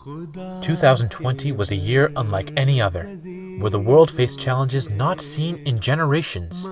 2020 was a year unlike any other, where the world faced challenges not seen in generations.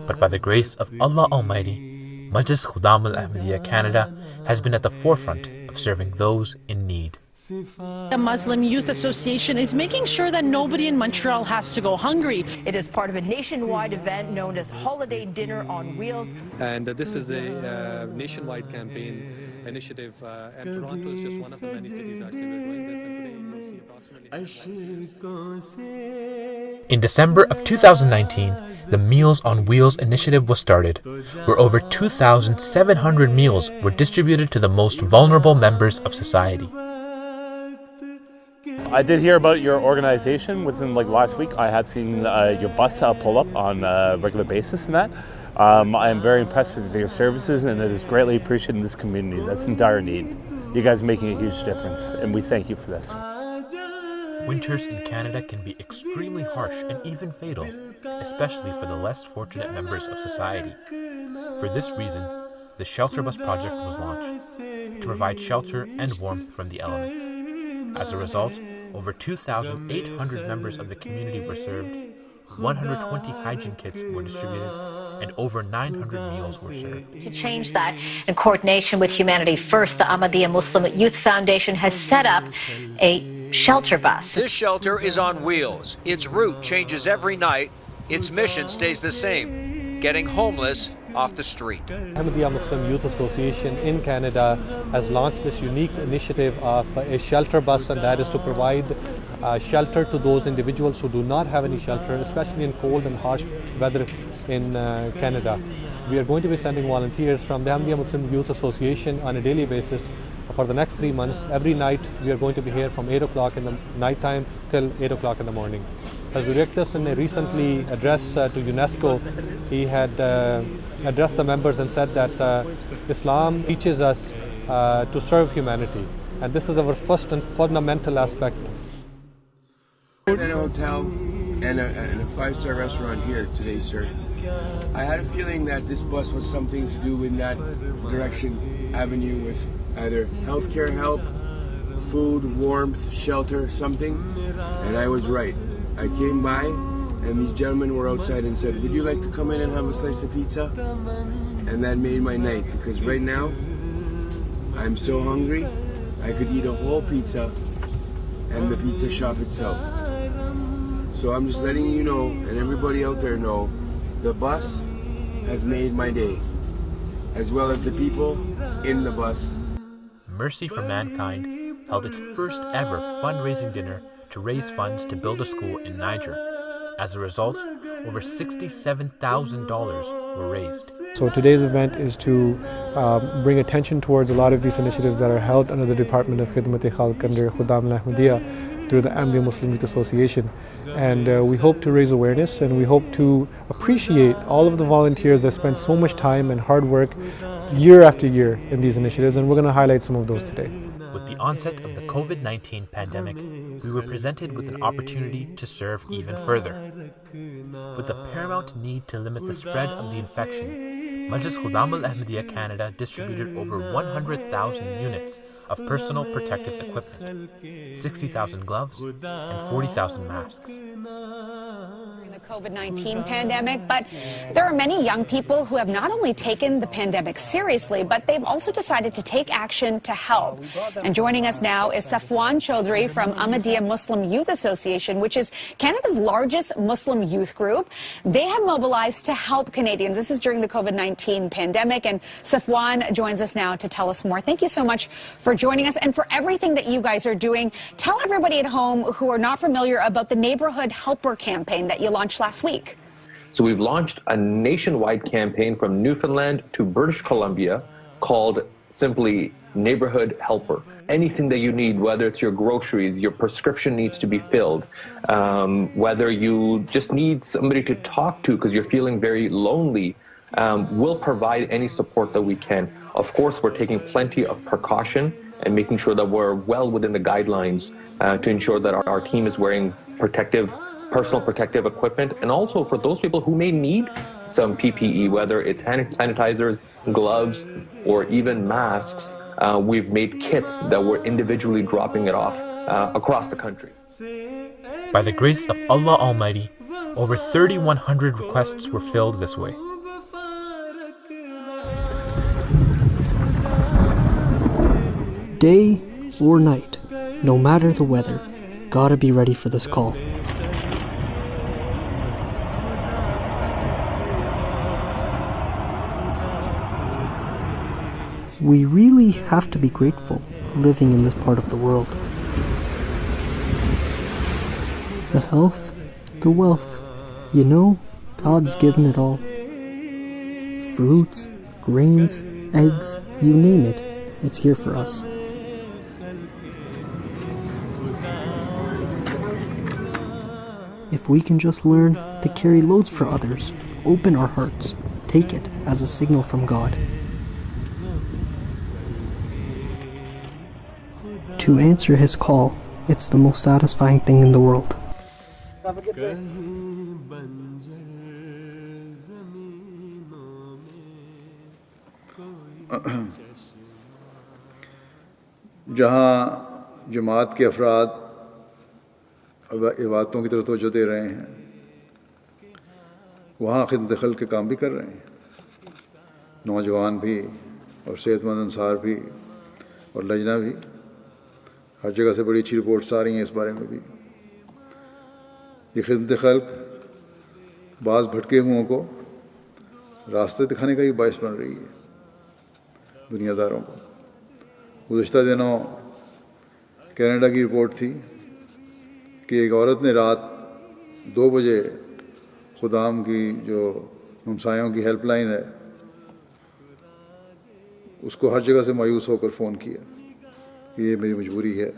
But by the grace of Allah Almighty, Ahmediyya Canada has been at the forefront of serving those in need. The Muslim Youth Association is making sure that nobody in Montreal has to go hungry. It is part of a nationwide event known as Holiday Dinner on Wheels. And this is a nationwide campaign initiative, and Toronto is just one of the many cities actually we're doing this, and today you'll see approximately... In December of 2019, the Meals on Wheels initiative was started, where over 2,700 meals were distributed to the most vulnerable members of society. I did hear about your organization within last week. I have seen your bus pull up on a regular basis and that. I am very impressed with your services, and it is greatly appreciated in this community. That's in dire need. You guys are making a huge difference, and we thank you for this. Winters in Canada can be extremely harsh and even fatal, especially for the less fortunate members of society. For this reason, the Shelter Bus project was launched to provide shelter and warmth from the elements. As a result, over 2,800 members of the community were served, 120 hygiene kits were distributed, and over 900 meals were served. To change that, in coordination with Humanity First, the Ahmediyya Muslim Youth Foundation has set up a shelter bus. This shelter is on wheels. Its route changes every night. Its mission stays the same, getting homeless off the street. Ahmediyya Muslim Youth Association in Canada has launched this unique initiative of a shelter bus, and that is to provide shelter to those individuals who do not have any shelter, especially in cold and harsh weather in Canada. We are going to be sending volunteers from the Ahmediyya Muslim Youth Association on a daily basis for the next 3 months. Every night we are going to be here from 8 o'clock in the night time till 8 o'clock in the morning. As Directus in a recently address to UNESCO, he had addressed the members and said that Islam teaches us to serve humanity, and this is our first and fundamental aspect. In a hotel and a five-star restaurant here today, sir. I had a feeling that this bus was something to do in that direction avenue with either healthcare help, food, warmth, shelter, something, and I was right. I came by and these gentlemen were outside and said, would you like to come in and have a slice of pizza? And that made my night, because right now I'm so hungry I could eat a whole pizza and the pizza shop itself. So I'm just letting you know, and everybody out there know, the bus has made my day, as well as the people in the bus. Mercy for Mankind held its first ever fundraising dinner to raise funds to build a school in Niger. As a result, over $67,000 were raised. So today's event is to bring attention towards a lot of these initiatives that are held under the Department of Khidmat under Ahmediyya through the Ahmediyya Muslim Youth Association. And we hope to raise awareness, and we hope to appreciate all of the volunteers that spend so much time and hard work year after year in these initiatives, and we're going to highlight some of those today. With the onset of the COVID-19 pandemic, we were presented with an opportunity to serve even further. With the paramount need to limit the spread of the infection, Ahmediyya Canada distributed over 100,000 units of personal protective equipment, 60,000 gloves, and 40,000 masks. The COVID-19 pandemic, but there are many young people who have not only taken the pandemic seriously, but they've also decided to take action to help. And joining us now is Safwan Chaudhry from Ahmediyya Muslim Youth Association, which is Canada's largest Muslim youth group. They have mobilized to help Canadians. This is during the COVID-19 pandemic, and Safwan joins us now to tell us more. Thank you so much for joining us and for everything that you guys are doing. Tell everybody at home who are not familiar about the Neighborhood Helper campaign that you launched last week. So we've launched a nationwide campaign from Newfoundland to British Columbia called simply Neighborhood Helper. Anything that you need, whether it's your groceries, your prescription needs to be filled, whether you just need somebody to talk to because you're feeling very lonely, we'll provide any support that we can. Of course, we're taking plenty of precaution and making sure that we're well within the guidelines to ensure that our team is wearing personal protective equipment, and also for those people who may need some PPE, whether it's hand sanitizers, gloves, or even masks, we've made kits that we're individually dropping it off across the country. By the grace of Allah Almighty, over 3,100 requests were filled this way. Day or night, no matter the weather, gotta be ready for this call. We really have to be grateful living in this part of the world. The health, the wealth, you know, God's given it all. Fruits, grains, eggs, you name it, it's here for us. If we can just learn to carry loads for others, open our hearts, take it as a signal from God. To answer His call, it's the most satisfying thing in the world. جہاں جماعت کے افراد عبادتوں کی طرف توجہ دے رہے ہیں، وہاں خدمت خلق کے کام بھی کر رہے ہیں، نوجوان بھی اور صحت مند انصار بھی اور لجنہ بھی. ہر جگہ سے بڑی اچھی رپورٹس آ رہی ہیں اس بارے میں بھی. یہ خدمت خلق بعض بھٹکے ہوئوں کو راستے دکھانے کا بھی باعث بن رہی ہے دنیا داروں کو. گزشتہ دنوں کینیڈا کی رپورٹ تھی کہ ایک عورت نے رات 2 بجے خدام کی جو ہمسایوں کی ہیلپ لائن ہے اس کو ہر جگہ سے مایوس ہو کر فون کیا کہ یہ میری مجبوری ہے،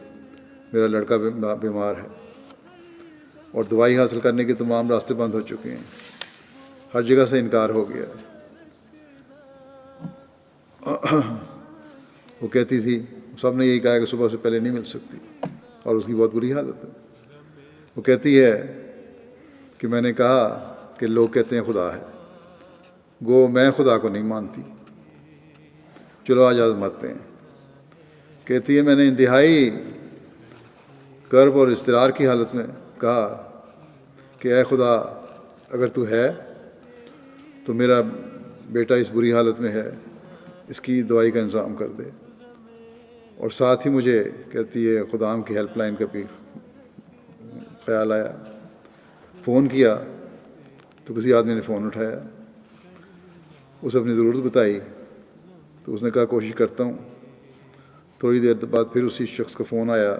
میرا لڑکا بیمار ہے اور دوائی حاصل کرنے کے تمام راستے بند ہو چکے ہیں، ہر جگہ سے انکار ہو گیا. وہ کہتی تھی سب نے یہی کہا کہ صبح سے پہلے نہیں مل سکتی اور اس کی بہت بری حالت ہے. وہ کہتی ہے کہ میں نے کہا کہ لوگ کہتے ہیں خدا ہے، گو میں خدا کو نہیں مانتی، چلو آج آزماتے ہیں. کہتی ہے میں نے انتہائی کرب اور اضطرار کی حالت میں کہا کہ اے خدا اگر تو ہے تو میرا بیٹا اس بری حالت میں ہے، اس کی دوائی کا انتظام کر دے. اور ساتھ ہی مجھے کہتی ہے خدام کی ہیلپ لائن کا بھی خیال آیا. فون کیا تو کسی آدمی نے فون اٹھایا، اسے اپنی ضرورت بتائی تو اس نے کہا کوشش کرتا ہوں. تھوڑی دیر بعد پھر اسی شخص کا فون آیا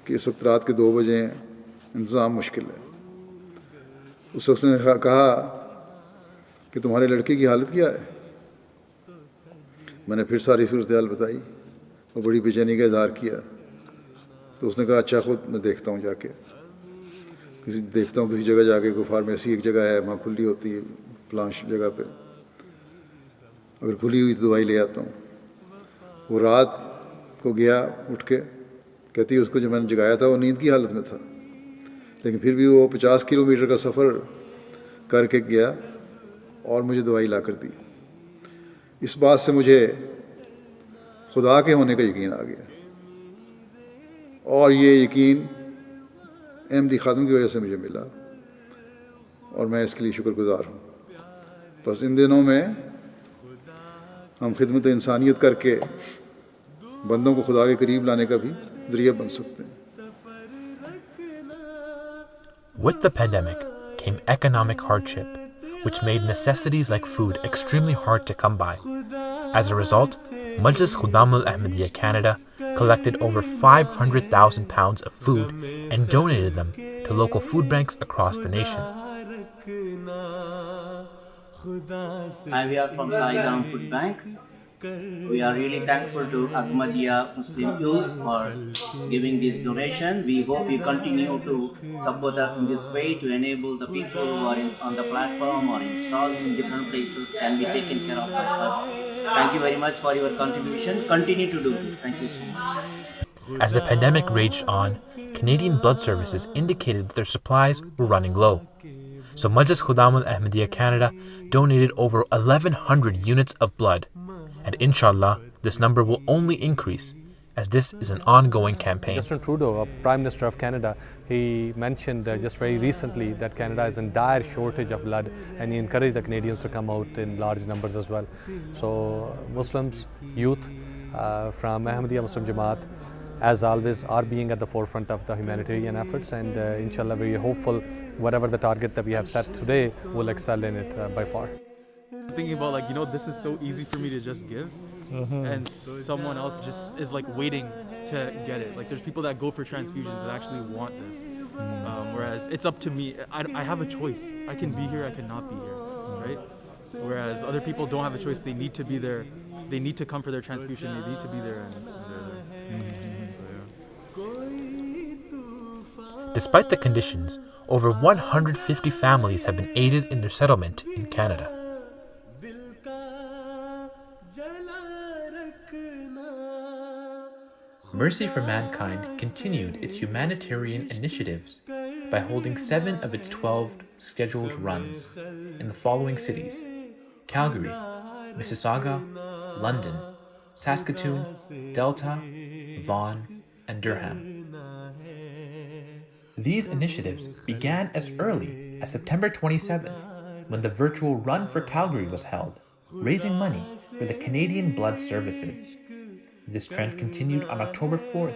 کہ اس وقت رات کے 2 بجے ہیں، انتظام مشکل ہے. اس شخص نے کہا کہ تمہارے لڑکے کی حالت کیا ہے؟ میں نے پھر ساری صورتحال بتائی اور بڑی بے چینی کا اظہار کیا. تو اس نے کہا اچھا خود میں دیکھتا ہوں جا کے کسی جگہ جا کے، کوئی فارمیسی ایک جگہ ہے وہاں کھلی ہوتی ہے فلاں جگہ پہ، اگر کھلی ہوئی تو دوائی لے آتا ہوں. وہ رات کو گیا اٹھ کے، کہتی ہے اس کو جو میں نے جگایا تھا وہ نیند کی حالت میں تھا، لیکن پھر بھی وہ 50 کلومیٹر کا سفر کر کے گیا اور مجھے دوائی لا کر دی. اس بات سے مجھے خدا کے ہونے کا یقین آ گیا، اور یہ یقین احمدی خادم کی وجہ سے مجھے ملا اور میں اس کے لیے شکر گزار ہوں. بس ان دنوں میں ہم خدمت انسانیت کر کے بندوں کو خدا کے قریب لانے کا بھی ذریعہ بن سکتے ہیں. With the pandemic came economic hardship, which made necessities like food extremely hard to come by. As a result, Majlis Khudam al-Ahmadiyya Canada collected over 500,000 pounds of food and donated them to local food banks across the nation. Hi, we are from Saigram Food Bank. We are really thankful to Ahmadiyya Muslim Youth for giving this donation. We hope you continue to support us in this way to enable the people who are on the platform or installed in different places can be taken care of by us. Thank you very much for your contribution. Continue to do this. Thank you so much. As the pandemic raged on, Canadian blood services indicated that their supplies were running low. So Majlis Khudam al-Ahmadiyya Canada donated over 1,100 units of blood. And inshallah, this number will only increase, as this is an ongoing campaign. Justin Trudeau, Prime Minister of Canada, he mentioned just very recently that Canada is in dire shortage of blood, and he encouraged the Canadians to come out in large numbers as well. So Muslims, youth from Ahmediyya Muslim Jamaat, as always, are being at the forefront of the humanitarian efforts, and inshallah we are hopeful whatever the target that we have set today will excel in it by far. Thinking about, like, you know, this is so easy for me to just give, and someone else just is like waiting to get it. Like, there's people that go for transfusions that actually want this, whereas it's up to me. I have a choice. I can be here, I cannot be here, right? Whereas other people don't have a choice. They need to be there. They need to come for their transfusion. They need to be there, and they're there. Despite the conditions, over 150 families have been aided in their settlement in Canada. Mercy for Mankind continued its humanitarian initiatives by holding 7 of its 12 scheduled runs in the following cities: Calgary, Mississauga, London, Saskatoon, Delta, Vaughan, and Durham. These initiatives began as early as September 27th, when the virtual Run for Calgary was held, raising money for the Canadian Blood Services. This trend continued on October 4th,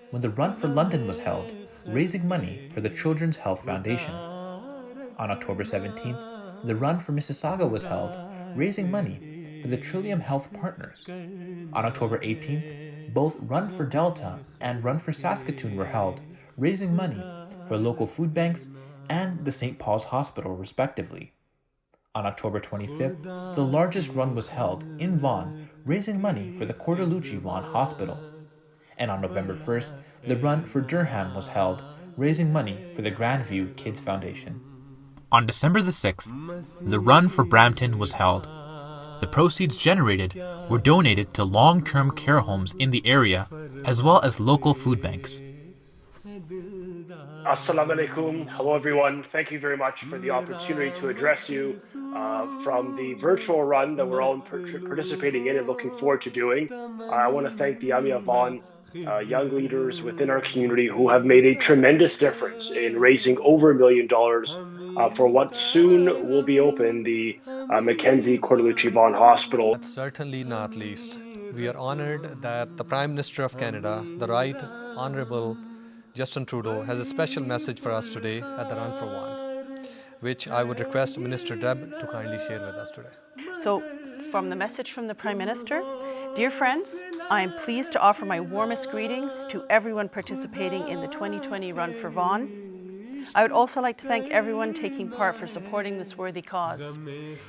when the Run for London was held, raising money for the Children's Health Foundation. On October 17th, the Run for Mississauga was held, raising money for the Trillium Health Partners. On October 18th, both Run for Delta and Run for Saskatoon were held, raising money for local food banks and the St. Paul's Hospital, respectively. On October 25th, the largest run was held in Vaughan, raising money for the Cordalucci Vaughan Hospital. And on November 1st, the run for Durham was held, raising money for the Grandview Kids Foundation. On December the 6th, the run for Brampton was held. The proceeds generated were donated to long-term care homes in the area, as well as local food banks. Assalamu alaikum. Hello, everyone. Thank you very much for the opportunity to address you from the virtual run that we're all participating in and looking forward to doing. I want to thank the Jamia Vaughan young leaders within our community who have made a tremendous difference in raising over $1 million for what soon will be open, the Mackenzie Cordalucci Vaughan Hospital. But certainly not least, we are honored that the Prime Minister of Canada, the Right Honourable Justin Trudeau, has a special message for us today at the Run for One, which I would request Minister Deb to kindly share with us today. So, from the message from the Prime Minister, dear friends, I am pleased to offer my warmest greetings to everyone participating in the 2020 Run for Vaughan. I would also like to thank everyone taking part for supporting this worthy cause.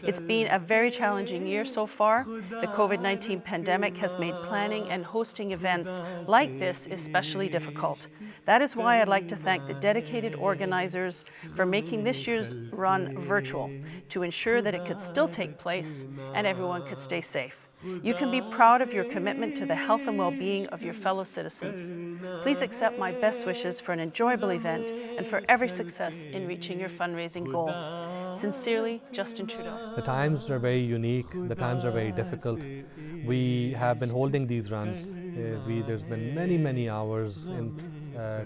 It's been a very challenging year so far. The COVID-19 pandemic has made planning and hosting events like this especially difficult. That is why I'd like to thank the dedicated organizers for making this year's run virtual to ensure that it could still take place and everyone could stay safe. You can be proud of your commitment to the health and well-being of your fellow citizens. Please accept my best wishes for an enjoyable event and for every success in reaching your fundraising goal. Sincerely, Justin Trudeau. The times are very unique, the times are very difficult. We have been holding these runs. There's been many hours in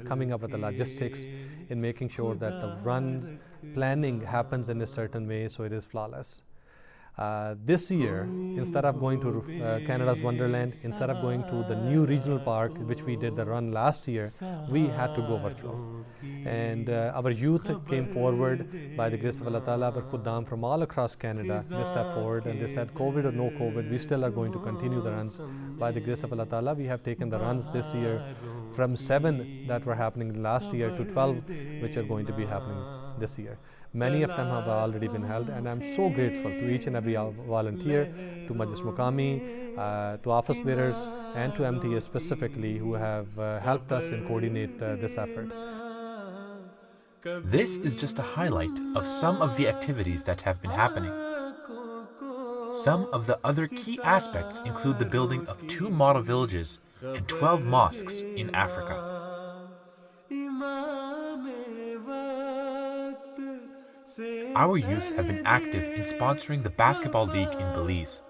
coming up with the logistics in making sure that the run planning happens in a certain way so it is flawless. This year, instead of going to Canada's Wonderland, instead of going to the new regional park, which we did the run last year, we had to go virtual. And our youth came forward by the grace of Allah Ta'ala, our Khuddam from all across Canada, they stepped forward and they said, COVID or no COVID, we still are going to continue the runs. By the grace of Allah Ta'ala, we have taken the runs this year from 7 that were happening last year to 12, which are going to be happening this year. Many of them have already been held, and I'm so grateful to each and every volunteer, to Majlis Muqami, to office bearers, and to MTA specifically, who have helped us in coordinate this effort. This is just a highlight of some of the activities that have been happening. Some of the other key aspects include the building of 2 model villages and 12 mosques in Africa. Our youth have been active in sponsoring the basketball league in Belize.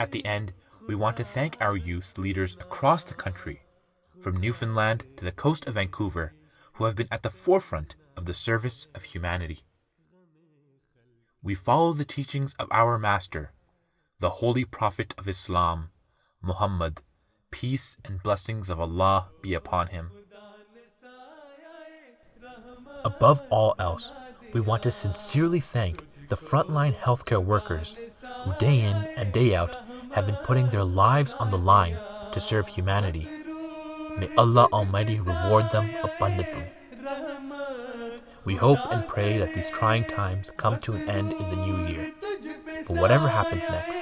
At the end, we want to thank our youth leaders across the country, from Newfoundland to the coast of Vancouver, who have been at the forefront of the service of humanity. We follow the teachings of our Master, the Holy Prophet of Islam, Muhammad, peace and blessings of Allah be upon him. Above all else, we want to sincerely thank the frontline healthcare workers who day in and day out have been putting their lives on the line to serve humanity. May Allah Almighty reward them abundantly. We hope and pray that these trying times come to an end in the new year. But whatever happens next,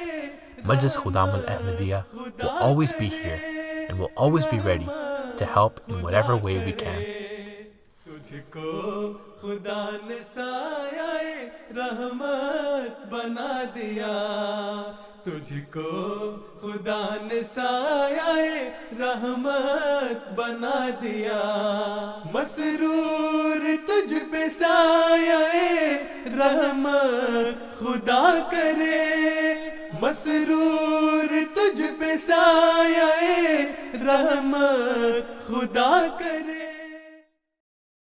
Majlis Khudam al-Ahmadiyya will always be here and will always be ready to help in whatever way we can. तुझको खुदा ने सायाए रहमत बना दिया, तुझको खुदा ने सायाए रहमत बना दिया, मसरूर तुझ पे सायाए रहमत खुदा करे, मसरूर तुझ पे सायाए रहमत खुदा करे.